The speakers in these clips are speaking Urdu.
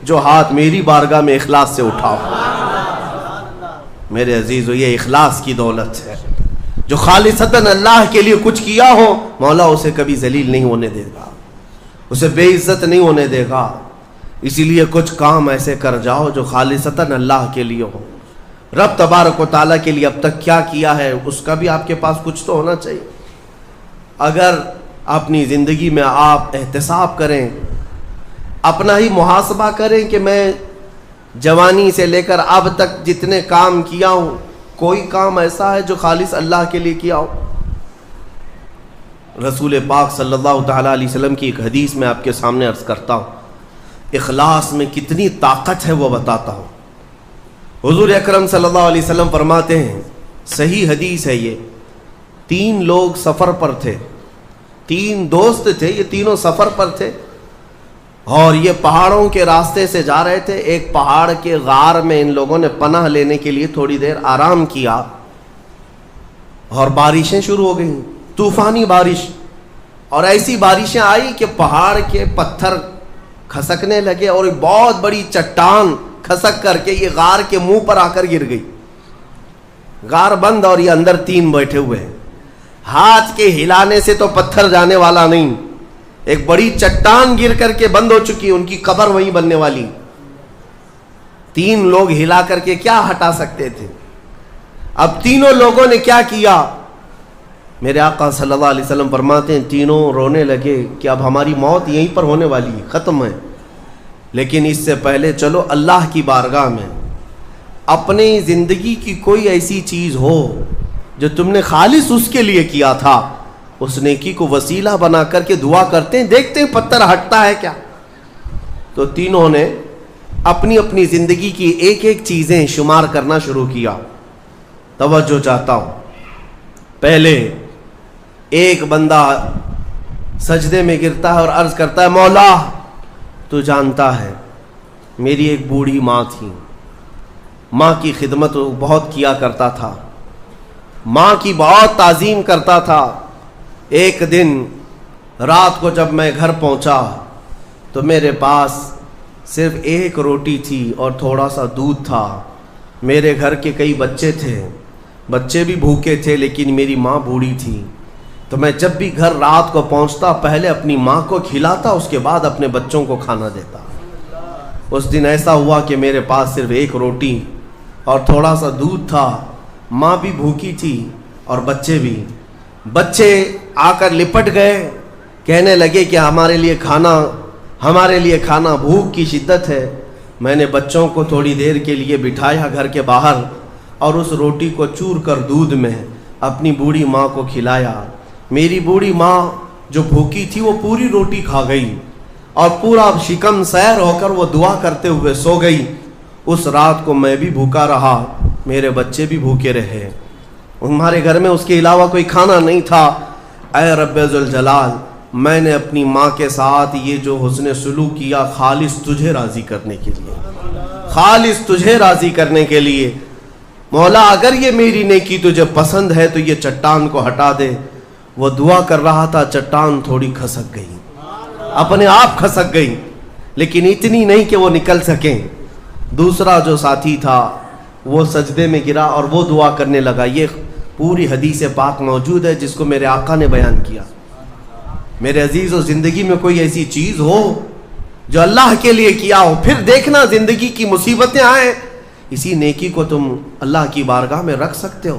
جو ہاتھ میری بارگاہ میں اخلاص سے اٹھاؤ. میرے عزیزو یہ اخلاص کی دولت ہے. جو خالصتاً اللہ کے لیے کچھ کیا ہو مولا اسے کبھی ذلیل نہیں ہونے دے گا, اسے بے عزت نہیں ہونے دے گا. اسی لیے کچھ کام ایسے کر جاؤ جو خالصتاً اللہ کے لیے ہو. رب تبارک و تعالیٰ کے لیے اب تک کیا کیا ہے اس کا بھی آپ کے پاس کچھ تو ہونا چاہیے. اگر اپنی زندگی میں آپ احتساب کریں, اپنا ہی محاسبہ کریں کہ میں جوانی سے لے کر اب تک جتنے کام کیا ہوں کوئی کام ایسا ہے جو خالص اللہ کے لیے کیا ہو. رسول پاک صلی اللہ تعالیٰ علیہ وسلم کی ایک حدیث میں آپ کے سامنے عرض کرتا ہوں. اخلاص میں کتنی طاقت ہے وہ بتاتا ہوں. حضور اکرم صلی اللہ علیہ وسلم فرماتے ہیں, صحیح حدیث ہے یہ, 3 لوگ سفر پر تھے, 3 دوست تھے, یہ تینوں سفر پر تھے اور یہ پہاڑوں کے راستے سے جا رہے تھے. ایک پہاڑ کے غار میں ان لوگوں نے پناہ لینے کے لیے تھوڑی دیر آرام کیا اور بارشیں شروع ہو گئیں, طوفانی بارش, اور ایسی بارشیں آئی کہ پہاڑ کے پتھر کھسکنے لگے اور ایک بہت بڑی چٹان کھسک کر کے یہ غار کے منہ پر آ کر گر گئی. غار بند اور یہ اندر 3 بیٹھے ہوئے ہیں. ہاتھ کے ہلانے سے تو پتھر جانے والا نہیں, ایک بڑی چٹان گر کر کے بند ہو چکی, ان کی قبر وہیں بننے والی. 3 لوگ ہلا کر کے کیا ہٹا سکتے تھے؟ اب تینوں لوگوں نے کیا کیا؟ میرے آقا صلی اللہ علیہ وسلم فرماتے ہیں تینوں رونے لگے کہ اب ہماری موت یہیں پر ہونے والی ہے, ختم ہے. لیکن اس سے پہلے چلو اللہ کی بارگاہ میں اپنی زندگی کی کوئی ایسی چیز ہو جو تم نے خالص اس کے لیے کیا تھا, اس نیکی کو وسیلہ بنا کر کے دعا کرتے ہیں, دیکھتے ہیں پتھر ہٹتا ہے کیا. تو تینوں نے اپنی اپنی زندگی کی ایک ایک چیزیں شمار کرنا شروع کیا. توجہ چاہتا ہوں. پہلے ایک بندہ سجدے میں گرتا ہے اور عرض کرتا ہے, مولا تو جانتا ہے میری ایک بوڑھی ماں تھی, ماں کی خدمت بہت کیا کرتا تھا, ماں کی بہت تعظیم کرتا تھا. ایک دن رات کو جب میں گھر پہنچا تو میرے پاس صرف 1 روٹی تھی اور تھوڑا سا دودھ تھا. میرے گھر کے کئی بچے تھے, بچے بھی بھوکے تھے, لیکن میری ماں بوڑھی تھی. تو میں جب بھی گھر رات کو پہنچتا پہلے اپنی ماں کو کھلاتا, اس کے بعد اپنے بچوں کو کھانا دیتا. اس دن ایسا ہوا کہ میرے پاس صرف 1 روٹی اور تھوڑا سا دودھ تھا, ماں بھی بھوکی تھی اور بچے بھی. بچے آ کر لپٹ گئے, کہنے لگے کہ ہمارے لیے کھانا, بھوک کی شدت ہے. میں نے بچوں کو تھوڑی دیر کے لیے بٹھایا گھر کے باہر اور اس روٹی کو چور کر دودھ میں اپنی بوڑھی ماں کو کھلایا. میری بوڑھی ماں جو بھوکی تھی وہ پوری روٹی کھا گئی اور پورا شکم سیر ہو کر وہ دعا کرتے ہوئے سو گئی. اس رات کو میں بھی بھوکا رہا, میرے بچے بھی بھوکے رہے, ہمارے گھر میں اس کے علاوہ کوئی کھانا نہیں تھا. اے رب ذوالجلال, میں نے اپنی ماں کے ساتھ یہ جو حسن سلوک کیا خالص تجھے راضی کرنے کے لیے, خالص تجھے راضی کرنے کے لیے. مولا اگر یہ میری نیکی تجھے پسند ہے تو یہ چٹان کو ہٹا دے. وہ دعا کر رہا تھا, چٹان تھوڑی کھسک گئی, اپنے آپ کھسک گئی, لیکن اتنی نہیں کہ وہ نکل سکیں. دوسرا جو ساتھی تھا وہ سجدے میں گرا اور وہ دعا کرنے لگا. یہ پوری حدیث پاک موجود ہے جس کو میرے آقا نے بیان کیا. میرے عزیزو, زندگی میں کوئی ایسی چیز ہو جو اللہ کے لیے کیا ہو, پھر دیکھنا زندگی کی مصیبتیں آئیں, اسی نیکی کو تم اللہ کی بارگاہ میں رکھ سکتے ہو.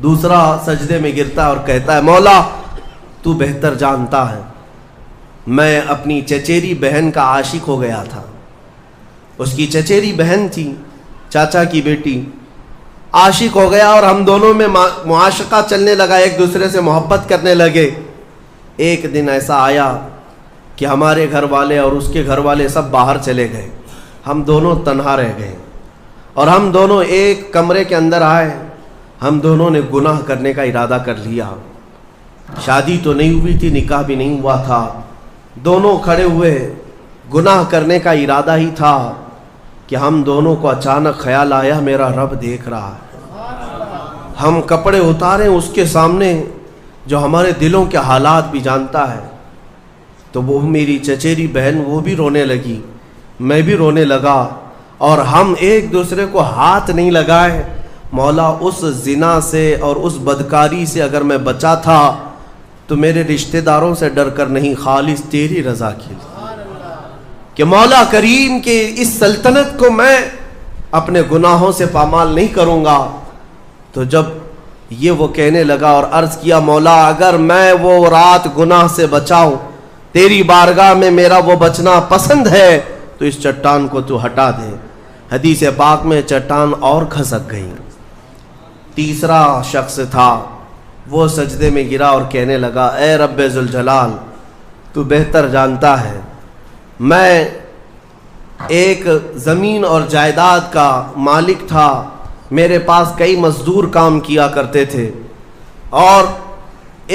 دوسرا سجدے میں گرتا اور کہتا ہے, مولا تو بہتر جانتا ہے میں اپنی چچیری بہن کا عاشق ہو گیا تھا. اس کی چچیری بہن تھی, چاچا کی بیٹی, عاشق ہو گیا اور ہم دونوں میں معاشقہ چلنے لگا, ایک دوسرے سے محبت کرنے لگے. ایک دن ایسا آیا کہ ہمارے گھر والے اور اس کے گھر والے سب باہر چلے گئے, ہم دونوں تنہا رہ گئے اور ہم دونوں ایک کمرے کے اندر آئے. ہم دونوں نے گناہ کرنے کا ارادہ کر لیا. شادی تو نہیں ہوئی تھی, نکاح بھی نہیں ہوا تھا, دونوں کھڑے ہوئے, گناہ کرنے کا ارادہ ہی تھا کہ ہم دونوں کو اچانک خیال آیا میرا رب دیکھ رہا ہے. ہم کپڑے اتارے اس کے سامنے جو ہمارے دلوں کے حالات بھی جانتا ہے. تو وہ میری چچیری بہن وہ بھی رونے لگی. میں بھی رونے لگا اور ہم ایک دوسرے کو ہاتھ نہیں لگائے. مولا اس زنا سے اور اس بدکاری سے اگر میں بچا تھا تو میرے رشتہ داروں سے ڈر کر نہیں، خالص تیری رضا کے لیے کہ مولا کریم کے اس سلطنت کو میں اپنے گناہوں سے پامال نہیں کروں گا. تو جب یہ وہ کہنے لگا اور عرض کیا مولا اگر میں وہ رات گناہ سے بچاؤں، تیری بارگاہ میں میرا وہ بچنا پسند ہے تو اس چٹان کو تو ہٹا دے. حدیث پاک میں چٹان اور کھسک گئی. تیسرا شخص تھا، وہ سجدے میں گرا اور کہنے لگا اے رب ذوالجلال، تو بہتر جانتا ہے میں ایک زمین اور جائیداد کا مالک تھا، میرے پاس کئی مزدور کام کیا کرتے تھے، اور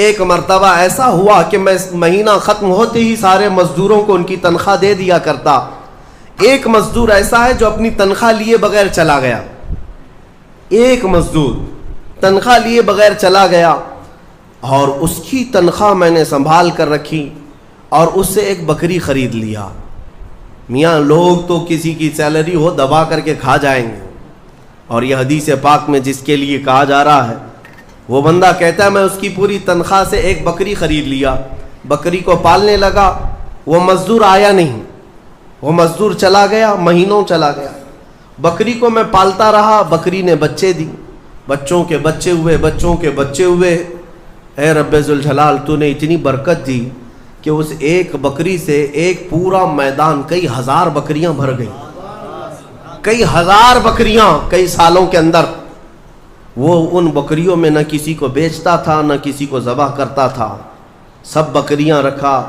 ایک مرتبہ ایسا ہوا کہ میں مہینہ ختم ہوتے ہی سارے مزدوروں کو ان کی تنخواہ دے دیا کرتا. ایک مزدور ایسا ہے جو اپنی تنخواہ لیے بغیر چلا گیا، ایک مزدور تنخواہ لیے بغیر چلا گیا اور اس کی تنخواہ میں نے سنبھال کر رکھی اور اس سے ایک بکری خرید لیا. میاں لوگ تو کسی کی سیلری ہو دبا کر کے کھا جائیں گے، اور یہ حدیث پاک میں جس کے لیے کہا جا رہا ہے وہ بندہ کہتا ہے میں اس کی پوری تنخواہ سے ایک بکری خرید لیا، بکری کو پالنے لگا، وہ مزدور آیا نہیں، وہ مزدور چلا گیا، مہینوں چلا گیا، بکری کو میں پالتا رہا، بکری نے بچے دی، بچوں کے بچے ہوئے، بچوں کے بچے ہوئے. اے رب ذوالجلال تو نے اتنی برکت دی کہ اس ایک بکری سے ایک پورا میدان کئی ہزار بکریاں بھر گئی، کئی ہزار بکریاں کئی سالوں کے اندر. وہ ان بکریوں میں نہ کسی کو بیچتا تھا نہ کسی کو ذبح کرتا تھا، سب بکریاں رکھا.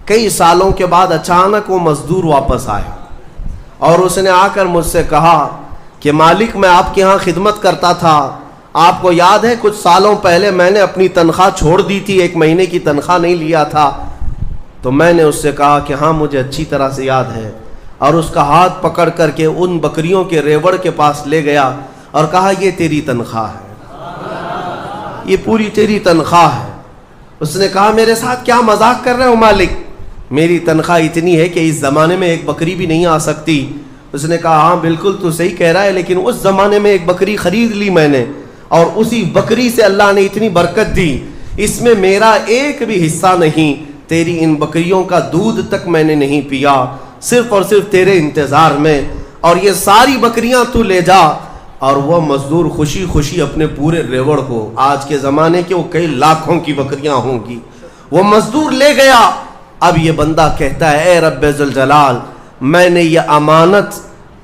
کئی سالوں کے بعد اچانک وہ مزدور واپس آیا اور اس نے آ کر مجھ سے کہا کہ مالک میں آپ کے ہاں خدمت کرتا تھا، آپ کو یاد ہے کچھ سالوں پہلے میں نے اپنی تنخواہ چھوڑ دی تھی، ایک مہینے کی تنخواہ نہیں لیا تھا. تو میں نے اس سے کہا کہ ہاں مجھے اچھی طرح سے یاد ہے، اور اس کا ہاتھ پکڑ کر کے ان بکریوں کے ریوڑ کے پاس لے گیا اور کہا یہ تیری تنخواہ ہے، یہ پوری تیری تنخواہ ہے. اس نے کہا میرے ساتھ کیا مذاق کر رہے ہو مالک، میری تنخواہ اتنی ہے کہ اس زمانے میں ایک بکری بھی نہیں آ سکتی. اس نے کہا ہاں بالکل تو صحیح کہہ رہا ہے، لیکن اس زمانے میں ایک بکری خرید لی میں نے، اور اسی بکری سے اللہ نے اتنی برکت دی، اس میں میرا ایک بھی حصہ نہیں. تیری ان بکریوں کا دودھ تک میں نے نہیں پیا، صرف اور صرف تیرے انتظار میں، اور یہ ساری بکریاں تو لے جا. اور وہ مزدور خوشی خوشی اپنے پورے ریوڑ کو، آج کے زمانے کے وہ کئی لاکھوں کی بکریاں ہوں گی، وہ مزدور لے گیا. اب یہ بندہ کہتا ہے اے رب ذوالجلال میں نے یہ امانت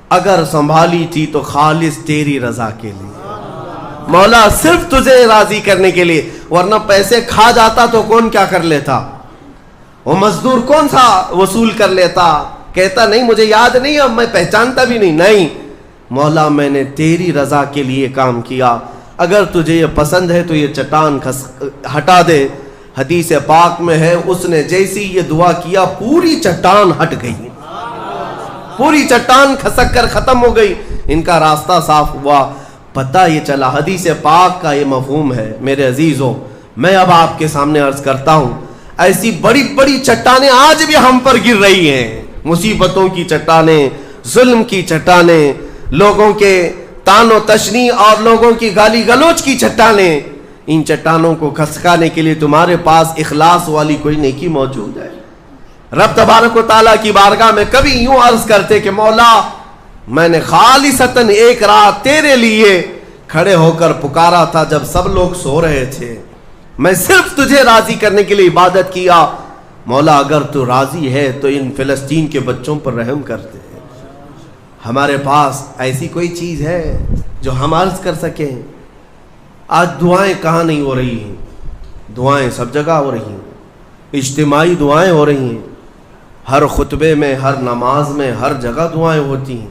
اگر سنبھالی تھی تو خالص تیری رضا کے لیے، مولا صرف تجھے راضی کرنے کے لیے، ورنہ پیسے کھا جاتا تو کون کیا کر لیتا، وہ مزدور کون سا وصول کر لیتا. کہتا نہیں مجھے یاد نہیں، اب میں پہچانتا بھی نہیں. مولا میں نے تیری رضا کے لیے کام کیا، اگر تجھے یہ پسند ہے تو یہ چٹان ہٹا دے. حدیث پاک میں ہے اس نے جیسی یہ دعا کیا پوری چٹان ہٹ گئی، پوری چٹان کھسک کر ختم ہو گئی، ان کا راستہ صاف ہوا. پتہ یہ چلا حدیث پاک کا یہ مفہوم ہے. میرے عزیزوں میں اب آپ کے سامنے عرض کرتا ہوں، ایسی بڑی بڑی چٹانیں آج بھی ہم پر گر رہی ہیں، مصیبتوں کی چٹانیں، ظلم کی چٹانیں، لوگوں کے تان و تشنی اور لوگوں کی گالی گلوچ کی چٹانیں. ان چٹانوں کو کھسکانے کے لیے تمہارے پاس اخلاص والی کوئی نیکی موجود ہے؟ رب تبارک و تعالیٰ کی بارگاہ میں کبھی یوں عرض کرتے کہ مولا میں نے خالصتاً ایک رات تیرے لیے کھڑے ہو کر پکارا تھا جب سب لوگ سو رہے تھے، میں صرف تجھے راضی کرنے کے لیے عبادت کیا. مولا اگر تو راضی ہے تو ان فلسطین کے بچوں پر رحم کرتے. ہمارے پاس ایسی کوئی چیز ہے جو ہم عرض کر سکیں؟ آج دعائیں کہاں نہیں ہو رہی ہیں؟ دعائیں سب جگہ ہو رہی ہیں، اجتماعی دعائیں ہو رہی ہیں، ہر خطبے میں، ہر نماز میں، ہر جگہ دعائیں ہوتی ہیں.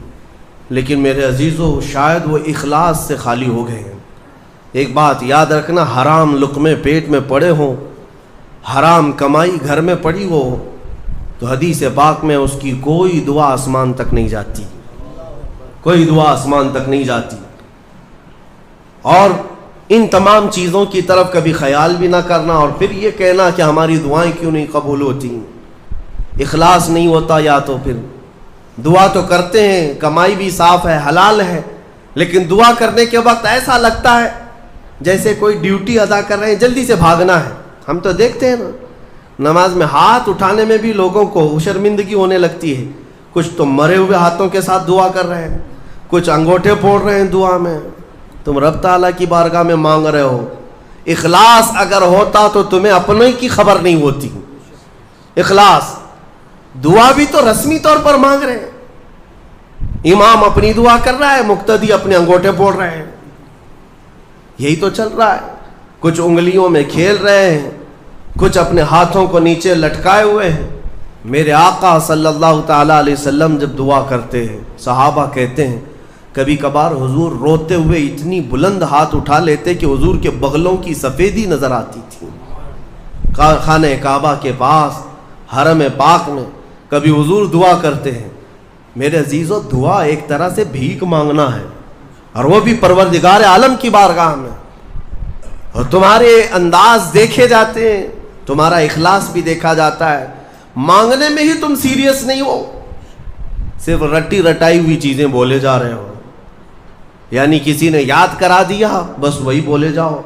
لیکن میرے عزیزو شاید وہ اخلاص سے خالی ہو گئے ہیں. ایک بات یاد رکھنا، حرام لقمے پیٹ میں پڑے ہوں، حرام کمائی گھر میں پڑی ہو تو حدیث پاک میں اس کی کوئی دعا آسمان تک نہیں جاتی، کوئی دعا آسمان تک نہیں جاتی. اور ان تمام چیزوں کی طرف کبھی خیال بھی نہ کرنا اور پھر یہ کہنا کہ ہماری دعائیں کیوں نہیں قبول ہوتی، اخلاص نہیں ہوتا. یا تو پھر دعا تو کرتے ہیں, کمائی بھی صاف ہے, حلال ہے, لیکن دعا کرنے کے وقت ایسا لگتا ہے جیسے کوئی ڈیوٹی ادا کر رہے ہیں, جلدی سے بھاگنا ہے. ہم تو دیکھتے ہیں نا, نماز میں ہاتھ اٹھانے میں بھی لوگوں کو شرمندگی ہونے لگتی ہے. کچھ تو مرے ہوئے ہاتھوں کے ساتھ دعا کر رہے ہیں, کچھ انگوٹھے پھوڑ رہے ہیں دعا میں. تم رب تعالیٰ کی بارگاہ میں مانگ رہے ہو, اخلاص اگر ہوتا تو تمہیں اپنے کی خبر نہیں ہوتی. اخلاص, دعا بھی تو رسمی طور پر مانگ رہے ہیں. امام اپنی دعا کر رہا ہے, مقتدی اپنے انگوٹھے پھوڑ رہے ہیں. یہی تو چل رہا ہے. کچھ انگلیوں میں کھیل رہے ہیں, کچھ اپنے ہاتھوں کو نیچے لٹکائے ہوئے ہیں. میرے آقا صلی اللہ تعالیٰ علیہ وسلم جب دعا کرتے ہیں, صحابہ کہتے ہیں کبھی کبھار حضور روتے ہوئے اتنی بلند ہاتھ اٹھا لیتے کہ حضور کے بغلوں کی سفیدی نظر آتی تھی. خانہ کعبہ کے پاس حرم پاک میں کبھی حضور دعا کرتے ہیں. میرے عزیزو, دعا ایک طرح سے بھیک مانگنا ہے, اور وہ بھی پروردگار عالم کی بارگاہ میں. اور تمہارے انداز دیکھے جاتے ہیں, تمہارا اخلاص بھی دیکھا جاتا ہے. مانگنے میں ہی تم سیریس نہیں ہو, صرف رٹی رٹائی ہوئی چیزیں بولے جا رہے ہو. یعنی کسی نے یاد کرا دیا, بس وہی بولے جاؤ.